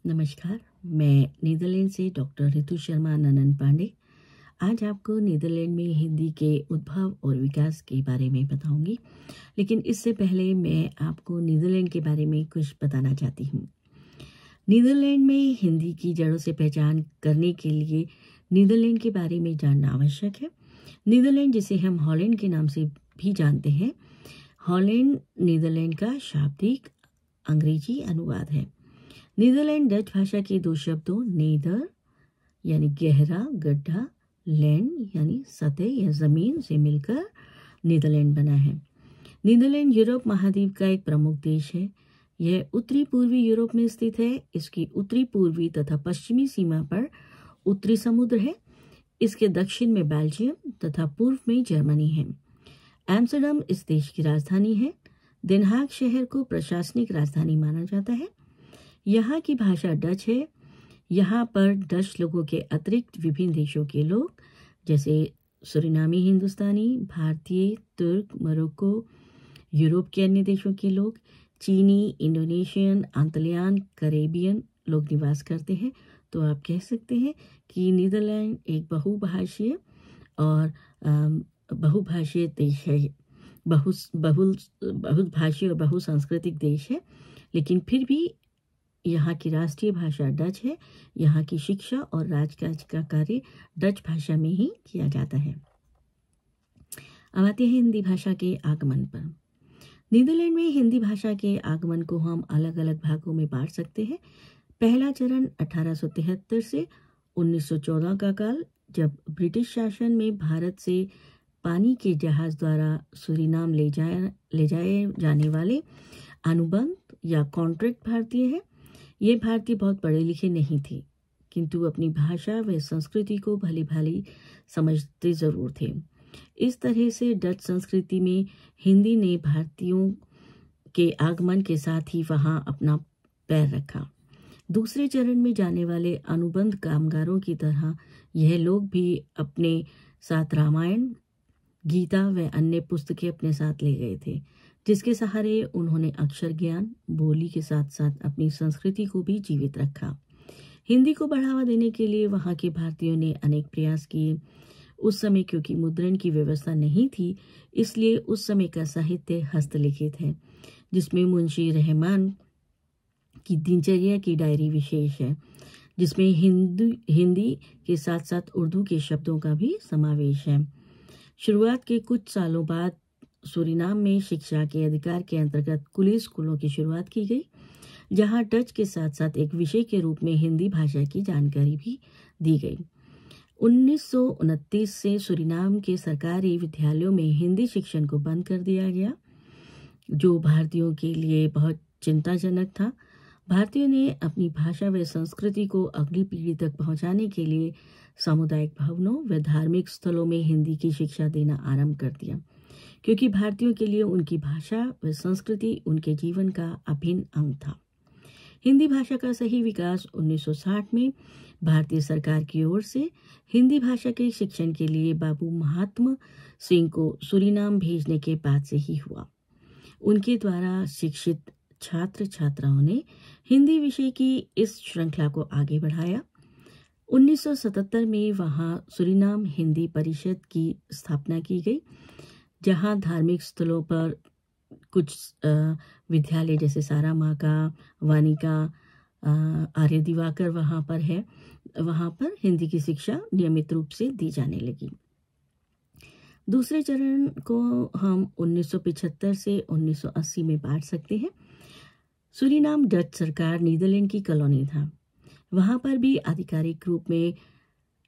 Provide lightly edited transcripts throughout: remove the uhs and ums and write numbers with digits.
नमस्कार, मैं नीदरलैंड से डॉक्टर ऋतु शर्मा ननन पांडे आज आपको नीदरलैंड में हिंदी के उद्भव और विकास के बारे में बताऊंगी। लेकिन इससे पहले मैं आपको नीदरलैंड के बारे में कुछ बताना चाहती हूँ। नीदरलैंड में हिंदी की जड़ों से पहचान करने के लिए नीदरलैंड के बारे में जानना आवश्यक है। नीदरलैंड, जिसे हम हॉलैंड के नाम से भी जानते हैं, हॉलैंड नीदरलैंड का शाब्दिक अंग्रेजी अनुवाद है। नीदरलैंड डच भाषा के दो शब्दों नेदर यानी गहरा, गड्ढा, लैंड यानी सतह या जमीन से मिलकर नीदरलैंड बना है। नीदरलैंड यूरोप महाद्वीप का एक प्रमुख देश है। यह उत्तरी पूर्वी यूरोप में स्थित है। इसकी उत्तरी पूर्वी तथा पश्चिमी सीमा पर उत्तरी समुद्र है। इसके दक्षिण में बेल्जियम तथा पूर्व में जर्मनी है। एम्स्टर्डम इस देश की राजधानी है। देन हाग शहर को प्रशासनिक राजधानी माना जाता है। यहाँ की भाषा डच है। यहाँ पर डच लोगों के अतिरिक्त विभिन्न देशों के लोग जैसे सूरीनामी हिंदुस्तानी, भारतीय, तुर्क, मोरक्को, यूरोप के अन्य देशों के लोग, चीनी, इंडोनेशियन, अंतलियान, कैरेबियन लोग निवास करते हैं। तो आप कह सकते हैं कि नीदरलैंड एक बहुभाषीय देश है, बहुभाषीय और बहुसांस्कृतिक देश है। लेकिन फिर भी यहाँ की राष्ट्रीय भाषा डच है। यहाँ की शिक्षा और राजकाज का कार्य डच भाषा में ही किया जाता है। अब आते हैं हिंदी भाषा के आगमन पर। नीदरलैंड में हिंदी भाषा के आगमन को हम अलग अलग भागों में बांट सकते हैं। पहला चरण 1873 से 1914 का काल, जब ब्रिटिश शासन में भारत से पानी के जहाज द्वारा सूरीनाम ले जाए जाने वाले अनुबंध या कॉन्ट्रैक्ट भारतीय है। ये भारतीय बहुत पढ़े लिखे नहीं थे, किंतु अपनी भाषा व संस्कृति को भली भांति समझते जरूर थे। इस तरह से डच संस्कृति में हिंदी ने भारतीयों के आगमन के साथ ही वहां अपना पैर रखा। दूसरे चरण में जाने वाले अनुबंध कामगारों की तरह यह लोग भी अपने साथ रामायण, गीता व अन्य पुस्तकें अपने साथ ले गए थे, जिसके सहारे उन्होंने अक्षर ज्ञान, बोली के साथ साथ अपनी संस्कृति को भी जीवित रखा। हिंदी को बढ़ावा देने के लिए वहां के भारतीयों ने अनेक प्रयास किए। उस समय क्योंकि मुद्रण की व्यवस्था नहीं थी, इसलिए उस समय का साहित्य हस्तलिखित है, जिसमें मुंशी रहमान की दिनचर्या की डायरी विशेष है, जिसमें हिंदी के साथ साथ उर्दू के शब्दों का भी समावेश है। शुरुआत के कुछ सालों बाद सूरीनाम में शिक्षा के अधिकार के अंतर्गत खुले स्कूलों की शुरुआत की गई, जहां डच के साथ साथ एक विषय के रूप में हिंदी भाषा की जानकारी भी दी गई। 1929 से सूरीनाम के सरकारी विद्यालयों में हिंदी शिक्षण को बंद कर दिया गया, जो भारतीयों के लिए बहुत चिंताजनक था। भारतीयों ने अपनी भाषा व संस्कृति को अगली पीढ़ी तक पहुंचाने के लिए सामुदायिक भवनों व धार्मिक स्थलों में हिंदी की शिक्षा देना आरंभ कर दिया, क्योंकि भारतीयों के लिए उनकी भाषा व संस्कृति उनके जीवन का अभिन्न अंग था। हिंदी भाषा का सही विकास 1960 में भारतीय सरकार की ओर से हिंदी भाषा के शिक्षण के लिए बाबू महात्मा सिंह को सूरीनाम भेजने के बाद से ही हुआ। उनके द्वारा शिक्षित छात्र छात्राओं ने हिंदी विषय की इस श्रृंखला को आगे बढ़ाया। 1977 में वहां सूरीनाम हिंदी परिषद की स्थापना की गई, जहां धार्मिक स्थलों पर कुछ विद्यालय जैसे सारा माँ का, वानी का, आर्य दिवाकर वहां पर हिंदी की शिक्षा नियमित रूप से दी जाने लगी। दूसरे चरण को हम 1975 से 1980 में बांट सकते हैं। सूरीनाम डच सरकार नीदरलैंड की कॉलोनी था। वहां पर भी आधिकारिक रूप में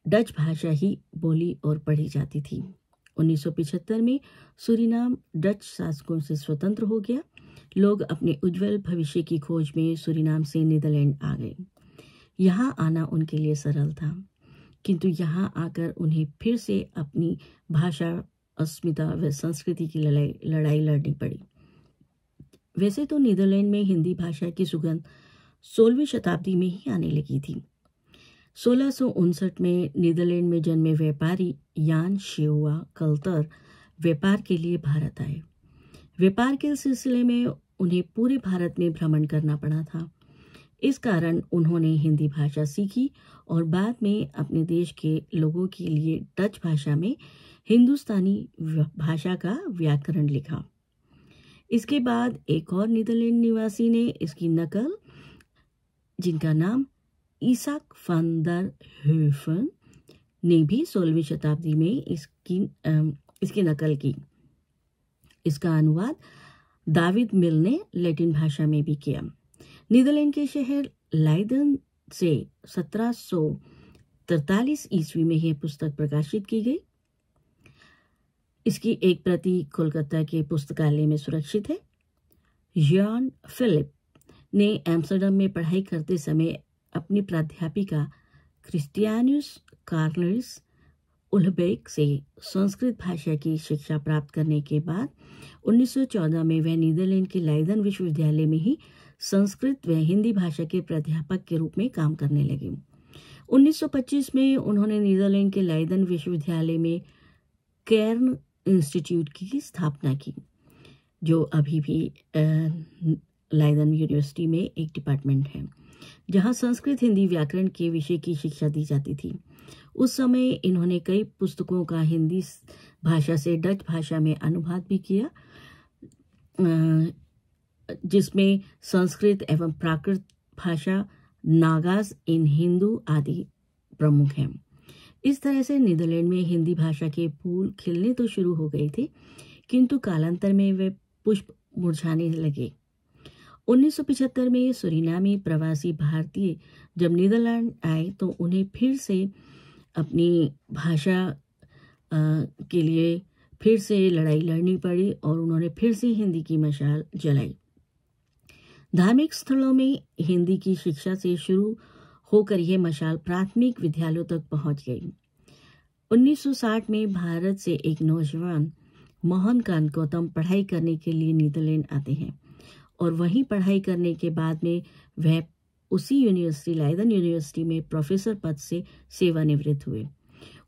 डच भाषा ही बोली और पढ़ी जाती थी। 1975 में सूरीनाम डच शासकों से स्वतंत्र हो गया। लोग अपने उज्जवल भविष्य की खोज में सूरीनाम से नीदरलैंड आ गए। यहाँ आना उनके लिए सरल था, किंतु यहाँ आकर उन्हें फिर से अपनी भाषा, अस्मिता व संस्कृति की लड़ाई लड़नी पड़ी। वैसे तो नीदरलैंड में हिंदी भाषा की सुगंध 16वीं शताब्दी में ही आने लगी थी। 1659 में नीदरलैंड में जन्मे व्यापारी यान शेउआ कल्तर व्यापार के लिए भारत आए। व्यापार के सिलसिले में उन्हें पूरे भारत में भ्रमण करना पड़ा था। इस कारण उन्होंने हिंदी भाषा सीखी और बाद में अपने देश के लोगों के लिए डच भाषा में हिंदुस्तानी भाषा का व्याकरण लिखा। इसके बाद एक और नीदरलैंड निवासी ने इसकी नकल, जिनका नाम इसाक van der Heuvel ने भी 16वीं शताब्दी में इसकी नकल की। इसका अनुवाद दाविद मिल ने लैटिन भाषा में भी किया। नीदरलैंड के शहर लाइडन से 1743 ईस्वी में यह पुस्तक प्रकाशित की गई। इसकी एक प्रति कोलकाता के पुस्तकालय में सुरक्षित है। जॉन फिलिप ने एम्स्टर्डम में पढ़ाई करते समय अपनी प्राध्यापिका क्रिस्टियानुस कार्लिस उल्हबेक से संस्कृत भाषा की शिक्षा प्राप्त करने के बाद 1914 में वह नीदरलैंड के लाइडन विश्वविद्यालय में ही संस्कृत व हिंदी भाषा के प्राध्यापक के रूप में काम करने लगे। 1925 में उन्होंने नीदरलैंड के लाइडन विश्वविद्यालय में केर्न इंस्टीट्यूट की स्थापना की, जो अभी भी लाइडन यूनिवर्सिटी में एक डिपार्टमेंट है, जहां संस्कृत हिंदी व्याकरण के विषय की शिक्षा दी जाती थी। उस समय इन्होंने कई पुस्तकों का हिंदी भाषा से डच भाषा में अनुवाद भी किया, जिसमें संस्कृत एवं प्राकृत भाषा, नागाज इन हिंदू आदि प्रमुख हैं। इस तरह से नीदरलैंड में हिंदी भाषा के फूल खिलने तो शुरू हो गए थे, किंतु कालांतर में वे पुष्प मुरझाने लगे। 1975 में सूरीनामी प्रवासी भारतीय जब नीदरलैंड आए तो उन्हें फिर से अपनी भाषा के लिए फिर से लड़ाई लड़नी पड़ी और उन्होंने फिर से हिंदी की मशाल जलाई। धार्मिक स्थलों में हिंदी की शिक्षा से शुरू होकर यह मशाल प्राथमिक विद्यालयों तक पहुंच गई। 1960 में भारत से एक नौजवान मोहनकांत गौतम पढ़ाई करने के लिए नीदरलैंड आते हैं और वहीं पढ़ाई करने के बाद में वह उसी यूनिवर्सिटी लाइडन यूनिवर्सिटी में प्रोफेसर पद से सेवानिवृत्त हुए।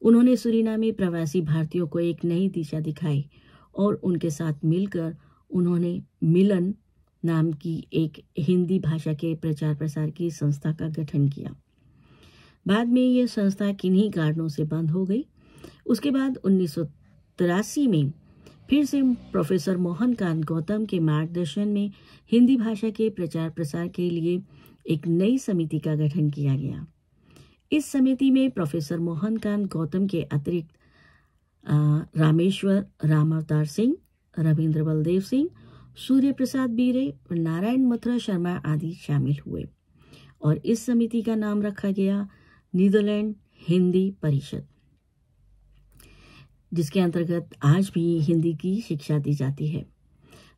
उन्होंने सूरीनामी प्रवासी भारतीयों को एक नई दिशा दिखाई और उनके साथ मिलकर उन्होंने मिलन नाम की एक हिंदी भाषा के प्रचार प्रसार की संस्था का गठन किया। बाद में यह संस्था किन्हीं कारणों से बंद हो गई। उसके बाद 1983 में फिर से प्रोफेसर मोहनकांत गौतम के मार्गदर्शन में हिंदी भाषा के प्रचार प्रसार के लिए एक नई समिति का गठन किया गया। इस समिति में प्रोफेसर मोहनकांत गौतम के अतिरिक्त रामेश्वर रामावतार सिंह, रविंद्र बलदेव सिंह, सूर्य प्रसाद बीरे और नारायण मथुरा शर्मा आदि शामिल हुए और इस समिति का नाम रखा गया नीदरलैंड हिंदी परिषद, जिसके अंतर्गत आज भी हिंदी की शिक्षा दी जाती है।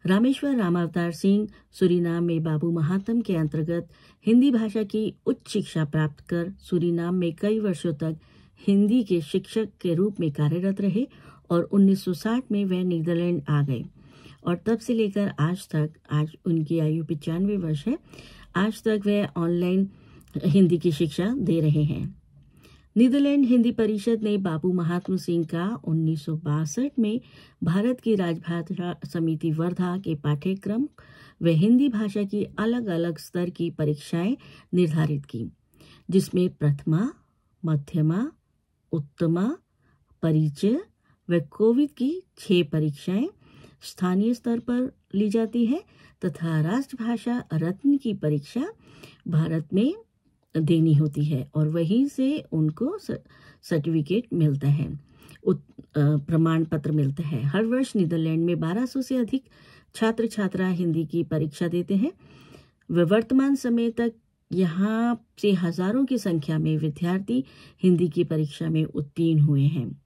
रामेश्वर रामावतार सिंह सूरीनाम में बाबू महात्म के अंतर्गत हिंदी भाषा की उच्च शिक्षा प्राप्त कर सूरीनाम में कई वर्षों तक हिंदी के शिक्षक के रूप में कार्यरत रहे और 1960 में वह नीदरलैंड आ गए और तब से लेकर आज तक, आज उनकी आयु 95 वर्ष है, आज तक वह ऑनलाइन हिंदी की शिक्षा दे रहे हैं। नीदरलैंड हिंदी परिषद ने बाबू महात्म सिंह का 1962 में भारत की राजभाषा समिति वर्धा के पाठ्यक्रम व हिंदी भाषा की अलग अलग स्तर की परीक्षाएं निर्धारित की, जिसमें प्रथमा, मध्यमा, उत्तमा, परिचय व कोविद की 6 परीक्षाएं स्थानीय स्तर पर ली जाती है तथा राष्ट्रभाषा रत्न की परीक्षा भारत में देनी होती है और वहीं से उनको सर्टिफिकेट मिलता है, प्रमाण पत्र मिलता है। हर वर्ष नीदरलैंड में 1200 से अधिक छात्र छात्रा हिंदी की परीक्षा देते हैं व वर्तमान समय तक यहाँ से हजारों की संख्या में विद्यार्थी हिंदी की परीक्षा में उत्तीर्ण हुए हैं।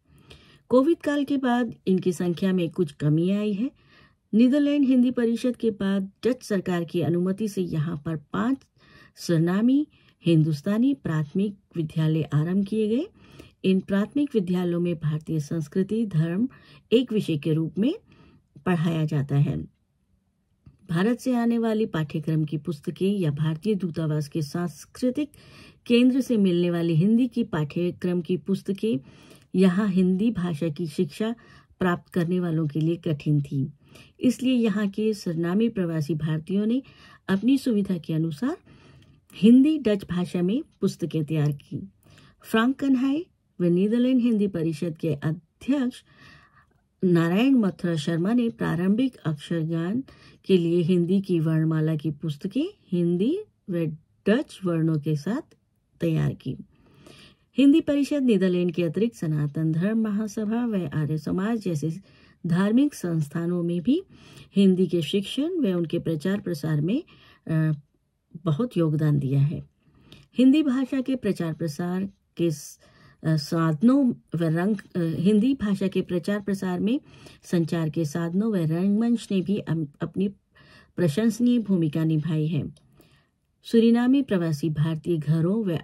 कोविड काल के बाद इनकी संख्या में कुछ कमी आई है। नीदरलैंड हिंदी परिषद के बाद डच सरकार की अनुमति से यहाँ पर 5 सरनामी हिंदुस्तानी प्राथमिक विद्यालय आरंभ किए गए। इन प्राथमिक विद्यालयों में भारतीय संस्कृति धर्म एक विषय के रूप में पढ़ाया जाता है। भारत से आने वाली पाठ्यक्रम की पुस्तकें या भारतीय दूतावास के सांस्कृतिक केंद्र से मिलने वाली हिंदी की पाठ्यक्रम की पुस्तकें यहाँ हिंदी भाषा की शिक्षा प्राप्त करने वालों के लिए कठिन थी। इसलिए यहाँ के सरनामी प्रवासी भारतीयों ने अपनी सुविधा के अनुसार हिंदी डच भाषा में पुस्तकें तैयार की। फ्रांकनहाई व नीदरलैंड हिंदी परिषद के अध्यक्ष नारायण मथुरा शर्मा ने प्रारंभिक अक्षर ज्ञान के लिए हिंदी की वर्णमाला की पुस्तकें हिंदी व डच वर्णों के साथ तैयार की। हिंदी परिषद नीदरलैंड के अतिरिक्त सनातन धर्म महासभा व आर्य समाज जैसे धार्मिक संस्थानों में भी हिंदी के शिक्षण व उनके प्रचार प्रसार में बहुत योगदान दिया है। हिंदी भाषा के प्रचार प्रसार के साधनों व हिंदी भाषा के प्रचार प्रसार में संचार के साधनों व रंगमंच ने भी अपनी प्रशंसनीय भूमिका निभाई है। सूरीनामी प्रवासी भारतीय घरों व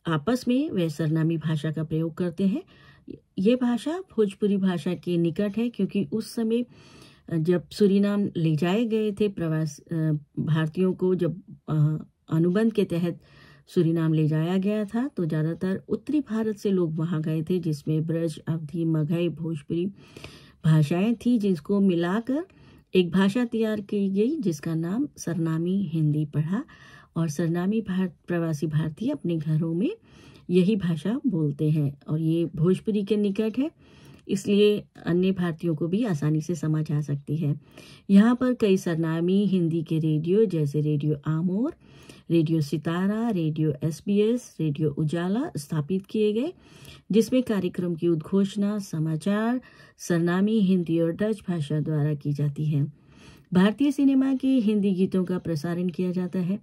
आपस में वे सरनामी भाषा का प्रयोग करते हैं। ये भाषा भोजपुरी भाषा के निकट है, क्योंकि उस समय जब सूरीनाम ले जाए गए थे भारतीयों को, जब अनुबंध के तहत सूरीनाम ले जाया गया था, तो ज़्यादातर उत्तरी भारत से लोग वहाँ गए थे, जिसमें ब्रज, अवधी, मगही, भोजपुरी भाषाएं थी, जिसको मिलाकर एक भाषा तैयार की गई जिसका नाम सरनामी हिंदी पड़ा। और सरनामी प्रवासी भारतीय अपने घरों में यही भाषा बोलते हैं और ये भोजपुरी के निकट है, इसलिए अन्य भारतीयों को भी आसानी से समझ आ सकती है। यहाँ पर कई सरनामी हिंदी के रेडियो जैसे रेडियो आमोर, रेडियो सितारा, रेडियो SBS, रेडियो उजाला स्थापित किए गए, जिसमें कार्यक्रम की उद्घोषणा समाचार सरनामी हिंदी और डच भाषा द्वारा की जाती है। भारतीय सिनेमा के हिंदी गीतों का प्रसारण किया जाता है।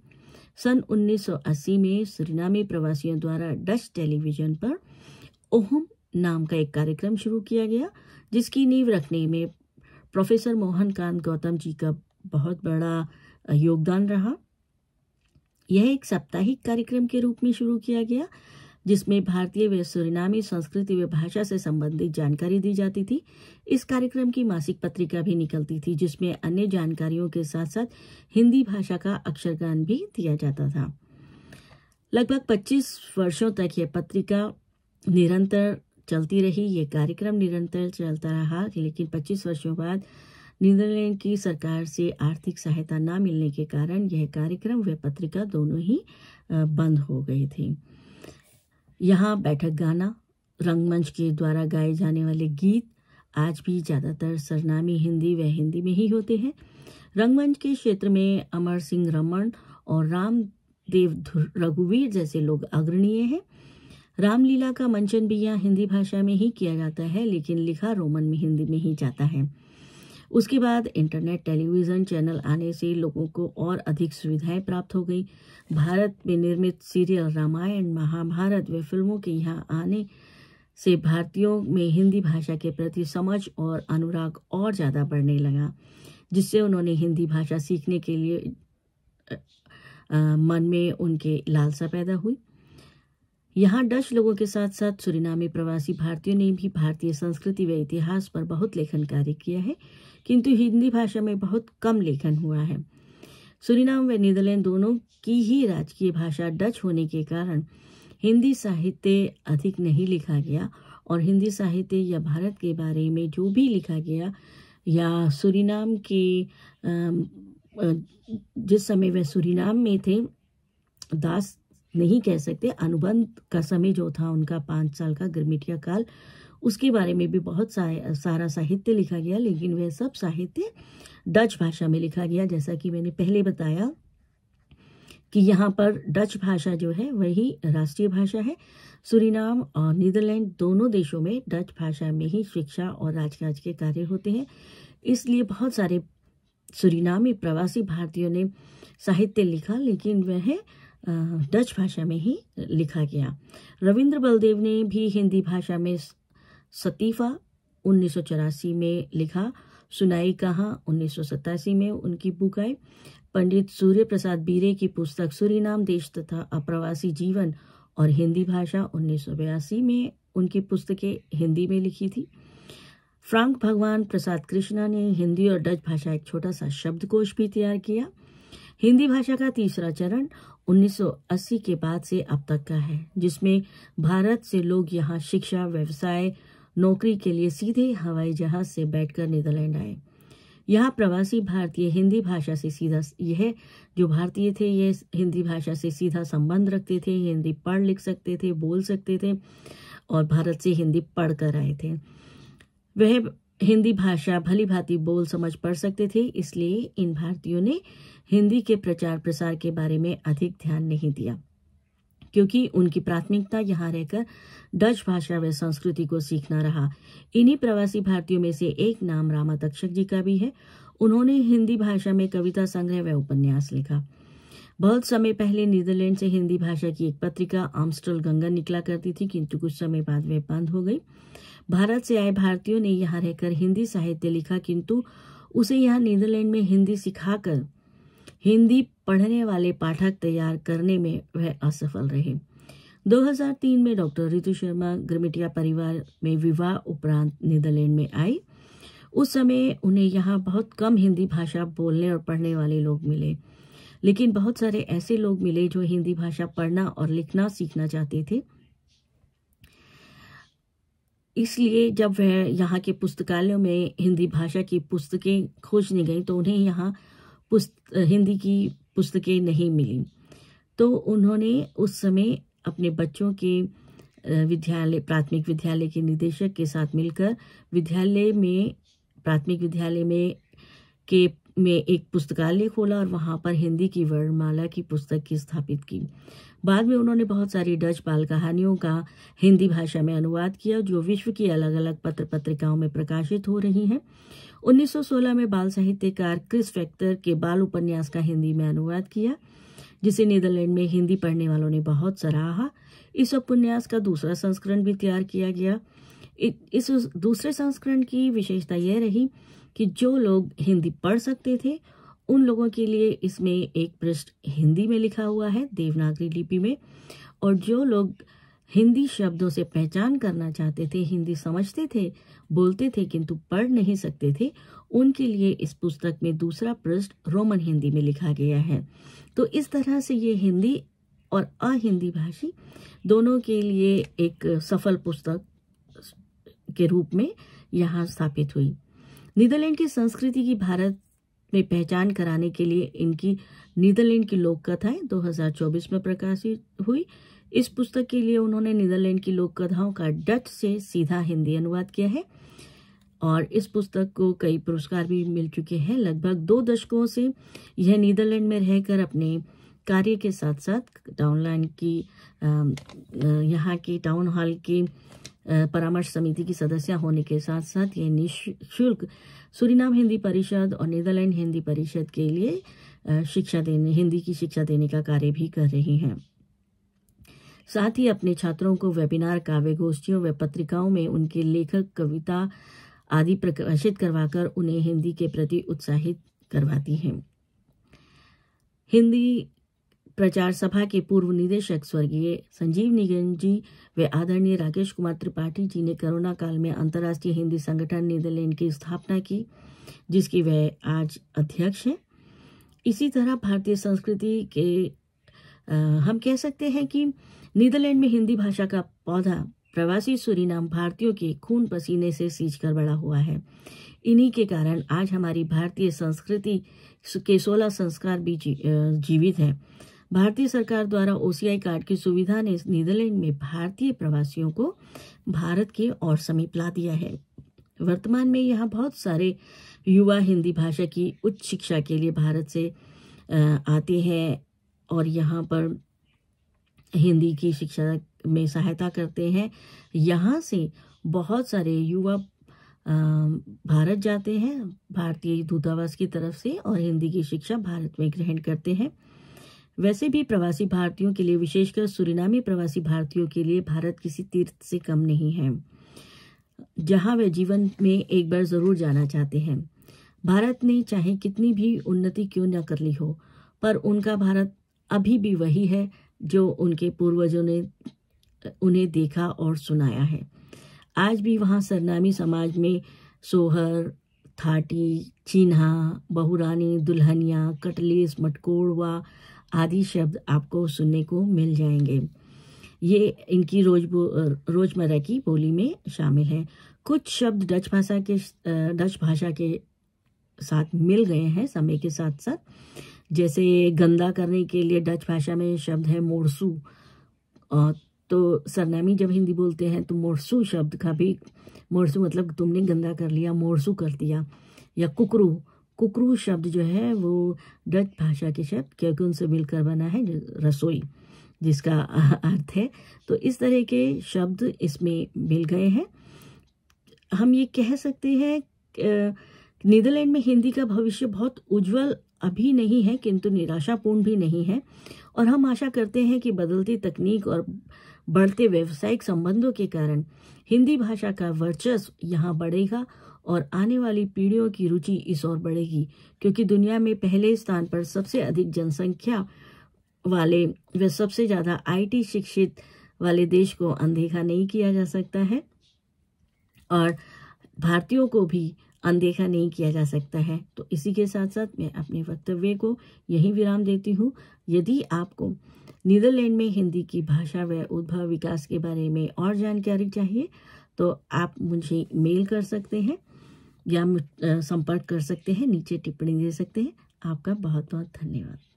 सन 1980 में सूरीनामी प्रवासियों द्वारा डच टेलीविजन पर ओहम नाम का एक कार्यक्रम शुरू किया गया, जिसकी नींव रखने में प्रोफेसर मोहनकांत गौतम जी का बहुत बड़ा योगदान रहा। यह एक साप्ताहिक कार्यक्रम के रूप में शुरू किया गया, जिसमें भारतीय व सूरीनामी संस्कृति व भाषा से संबंधित जानकारी दी जाती थी। इस कार्यक्रम की मासिक पत्रिका भी निकलती थी, जिसमें अन्य जानकारियों के साथ साथ हिंदी भाषा का अक्षरज्ञान भी दिया जाता था। लगभग 25 वर्षों तक यह पत्रिका निरंतर चलती रही। ये कार्यक्रम निरंतर चलता रहा, लेकिन 25 वर्षों बाद नीदरलैंड की सरकार से आर्थिक सहायता न मिलने के कारण यह कार्यक्रम व पत्रिका दोनों ही बंद हो गए थे। यहाँ बैठक गाना, रंगमंच के द्वारा गाए जाने वाले गीत आज भी ज़्यादातर सरनामी हिंदी व हिंदी में ही होते हैं। रंगमंच के क्षेत्र में अमर सिंह रमन और रामदेव रघुवीर जैसे लोग अग्रणीय हैं। रामलीला का मंचन भी यहाँ हिंदी भाषा में ही किया जाता है, लेकिन लिखा रोमन में हिंदी में ही जाता है। उसके बाद इंटरनेट टेलीविज़न चैनल आने से लोगों को और अधिक सुविधाएं प्राप्त हो गई। भारत में निर्मित सीरियल रामायण, महाभारत व फिल्मों के यहाँ आने से भारतीयों में हिंदी भाषा के प्रति समझ और अनुराग और ज़्यादा बढ़ने लगा, जिससे उन्होंने हिंदी भाषा सीखने के लिए मन में उनके लालसा पैदा हुई। यहाँ डच लोगों के साथ साथ सूरीनामी प्रवासी भारतीयों ने भी भारतीय संस्कृति व इतिहास पर बहुत लेखन कार्य किया है, किंतु हिंदी भाषा में बहुत कम लेखन हुआ है। सूरीनाम व नीदरलैंड दोनों की ही राजकीय भाषा डच होने के कारण हिंदी साहित्य अधिक नहीं लिखा गया, और हिंदी साहित्य या भारत के बारे में जो भी लिखा गया या सूरीनाम के जिस समय वह सूरीनाम में थे, दास नहीं कह सकते, अनुबंध का समय जो था उनका 5 साल का गिरमिटिया काल, उसके बारे में भी बहुत सारा साहित्य लिखा गया, लेकिन वह सब साहित्य डच भाषा में लिखा गया। जैसा कि मैंने पहले बताया कि यहाँ पर डच भाषा जो है वही राष्ट्रीय भाषा है। सूरीनाम और नीदरलैंड दोनों देशों में डच भाषा में ही शिक्षा और राजकाज के कार्य होते हैं, इसलिए बहुत सारे सूरीनामी प्रवासी भारतीयों ने साहित्य लिखा, लेकिन वह डच भाषा में ही लिखा गया। रविंद्र बलदेव ने भी हिंदी भाषा में सतीफा 1984 में लिखा, सुनाई कहाँ 1987 में उनकी बुक आई। पंडित सूर्य प्रसाद बीरे की पुस्तक सूरीनाम देश तथा अप्रवासी जीवन और हिंदी भाषा 1982 में उनकी पुस्तकें हिंदी में लिखी थी। फ्रांक भगवान प्रसाद कृष्णा ने हिंदी और डच भाषा एक छोटा सा शब्दकोश भी तैयार किया। हिंदी भाषा का तीसरा चरण 1980 के बाद से अब तक का है, जिसमें भारत से लोग यहाँ शिक्षा, व्यवसाय, नौकरी के लिए सीधे हवाई जहाज से बैठकर नीदरलैंड आए। यहाँ प्रवासी भारतीय हिंदी भाषा से सीधा, यह जो भारतीय थे ये हिंदी भाषा से सीधा संबंध रखते थे, हिंदी पढ़ लिख सकते थे, बोल सकते थे और भारत से हिंदी पढ़ कर आए थे। वह हिंदी भाषा भली भांति बोल समझ पढ़ सकते थे, इसलिए इन भारतीयों ने हिंदी के प्रचार प्रसार के बारे में अधिक ध्यान नहीं दिया, क्योंकि उनकी प्राथमिकता यहाँ रहकर डच भाषा व संस्कृति को सीखना रहा। इन्हीं प्रवासी भारतीयों में से एक नाम रामा तक्षक जी का भी है। उन्होंने हिंदी भाषा में कविता संग्रह व उपन्यास लिखा। बहुत समय पहले नीदरलैंड से हिंदी भाषा की एक पत्रिका आम्स्टल गंगा निकला करती थी, किंतु कुछ समय बाद वह बंद हो गई। भारत से आए भारतीयों ने यहाँ रहकर हिंदी साहित्य लिखा, किंतु उसे यहाँ नीदरलैंड में हिंदी सिखाकर हिंदी पढ़ने वाले पाठक तैयार करने में वह असफल रहे। 2003 में डॉक्टर रितु शर्मा ग्रमिटिया परिवार में विवाह उपरांत नीदरलैंड में आई। उस समय उन्हें यहाँ बहुत कम हिंदी भाषा बोलने और पढ़ने वाले लोग मिले, लेकिन बहुत सारे ऐसे लोग मिले जो हिंदी भाषा पढ़ना और लिखना सीखना चाहते थे। इसलिए जब वह यहाँ के पुस्तकालयों में हिंदी भाषा की पुस्तकें खोजने गई तो उन्हें यहाँ हिंदी की पुस्तकें नहीं मिली। तो उन्होंने उस समय अपने बच्चों के प्राथमिक विद्यालय के निदेशक के साथ मिलकर प्राथमिक विद्यालय में एक पुस्तकालय खोला और वहां पर हिंदी की वर्णमाला की पुस्तक की स्थापित की। बाद में उन्होंने बहुत सारी डच बाल कहानियों का हिंदी भाषा में अनुवाद किया, जो विश्व की अलग अलग पत्र पत्रिकाओं में प्रकाशित हो रही हैं। 1916 में बाल साहित्यकार क्रिस वेक्टर के बाल उपन्यास का हिंदी में अनुवाद किया, जिसे नीदरलैंड में हिंदी पढ़ने वालों ने बहुत सराहा। इस उपन्यास का दूसरा संस्करण भी तैयार किया गया। इस दूसरे संस्करण की विशेषता यह रही कि जो लोग हिंदी पढ़ सकते थे उन लोगों के लिए इसमें एक पृष्ठ हिंदी में लिखा हुआ है, देवनागरी लिपि में, और जो लोग हिंदी शब्दों से पहचान करना चाहते थे, हिंदी समझते थे, बोलते थे किंतु पढ़ नहीं सकते थे, उनके लिए इस पुस्तक में दूसरा पृष्ठ रोमन हिंदी में लिखा गया है। तो इस तरह से ये हिंदी और अहिंदी भाषी दोनों के लिए एक सफल पुस्तक के रूप में यहाँ स्थापित हुई। नीदरलैंड की संस्कृति की भारत में पहचान कराने के लिए इनकी नीदरलैंड की लोक कथाएं 2024 में प्रकाशित हुई। इस पुस्तक के लिए उन्होंने नीदरलैंड की लोक कथाओं का डच से सीधा हिंदी अनुवाद किया है और इस पुस्तक को कई पुरस्कार भी मिल चुके हैं। लगभग 2 दशकों से यह नीदरलैंड में रहकर अपने कार्य के साथ साथ यहाँ की टाउन हॉल की परामर्श समिति की सदस्य होने के साथ साथ ये निःशुल्क सूरीनाम हिंदी परिषद और नीदरलैंड हिंदी परिषद के लिए हिंदी की शिक्षा देने का कार्य भी कर रही हैं। साथ ही अपने छात्रों को वेबिनार, काव्य गोष्ठियों व पत्रिकाओं में उनके लेखक, कविता आदि प्रकाशित करवाकर उन्हें हिंदी के प्रति उत्साहित करवाती हैं। हिंदी प्रचार सभा के पूर्व निदेशक स्वर्गीय संजीव निगम जी व आदरणीय राकेश कुमार त्रिपाठी जी ने कोरोना काल में अंतर्राष्ट्रीय हिंदी संगठन नीदरलैंड की स्थापना की, जिसकी वह आज अध्यक्ष हैं। इसी तरह भारतीय संस्कृति के हम कह सकते हैं कि नीदरलैंड में हिंदी भाषा का पौधा प्रवासी सूरीनाम भारतीयों के खून पसीने से सींचकर बड़ा हुआ है। इन्हीं के कारण आज हमारी भारतीय संस्कृति के 16 संस्कार भी जीवित है। भारतीय सरकार द्वारा OCI कार्ड की सुविधा ने नीदरलैंड में भारतीय प्रवासियों को भारत के और समीप ला दिया है। वर्तमान में यहाँ बहुत सारे युवा हिंदी भाषा की उच्च शिक्षा के लिए भारत से आते हैं और यहाँ पर हिंदी की शिक्षा में सहायता करते हैं। यहाँ से बहुत सारे युवा भारत जाते हैं भारतीय दूतावास की तरफ से और हिंदी की शिक्षा भारत में ग्रहण करते हैं। वैसे भी प्रवासी भारतीयों के लिए, विशेषकर सूरीनामी प्रवासी भारतीयों के लिए भारत किसी तीर्थ से कम नहीं है, जहां वे जीवन में एक बार जरूर जाना चाहते हैं। भारत ने चाहे कितनी भी उन्नति क्यों न कर ली हो, पर उनका भारत अभी भी वही है जो उनके पूर्वजों ने उन्हें देखा और सुनाया है। आज भी वहाँ सरनामी समाज में सोहर, थाटी, चिन्हा, बहुरानी, दुल्हनिया, कटलेस, मटकोड़वा आदि शब्द आपको सुनने को मिल जाएंगे। ये इनकी रोजमर्रा की बोली में शामिल है। कुछ शब्द डच भाषा के साथ मिल गए हैं समय के साथ साथ। जैसे गंदा करने के लिए डच भाषा में शब्द है मोरसू, तो सरनामी जब हिंदी बोलते हैं तो मोरसू शब्द का भी, मोरसू मतलब तुमने गंदा कर लिया, मोरसू कर दिया। या कुकरू, कुकरू शब्द जो है वो डच भाषा के शब्द क्योंकि से मिलकर बना है रसोई, जिसका अर्थ है। तो इस तरह के शब्द इसमें मिल गए हैं। हम ये कह सकते हैं नीदरलैंड में हिंदी का भविष्य बहुत उज्जवल अभी नहीं है, किंतु निराशापूर्ण भी नहीं है। और हम आशा करते हैं कि बदलती तकनीक और बढ़ते व्यावसायिक संबंधों के कारण हिंदी भाषा का वर्चस्व यहाँ बढ़ेगा और आने वाली पीढ़ियों की रुचि इस ओर बढ़ेगी, क्योंकि दुनिया में पहले स्थान पर सबसे अधिक जनसंख्या वाले व सबसे ज़्यादा IT शिक्षित वाले देश को अनदेखा नहीं किया जा सकता है और भारतीयों को भी अनदेखा नहीं किया जा सकता है। तो इसी के साथ साथ मैं अपने वक्तव्य को यहीं विराम देती हूँ। यदि आपको नीदरलैंड में हिंदी की भाषा व उद्भव विकास के बारे में और जानकारी चाहिए तो आप मुझे मेल कर सकते हैं या संपर्क कर सकते हैं, नीचे टिप्पणी दे सकते हैं। आपका बहुत बहुत धन्यवाद।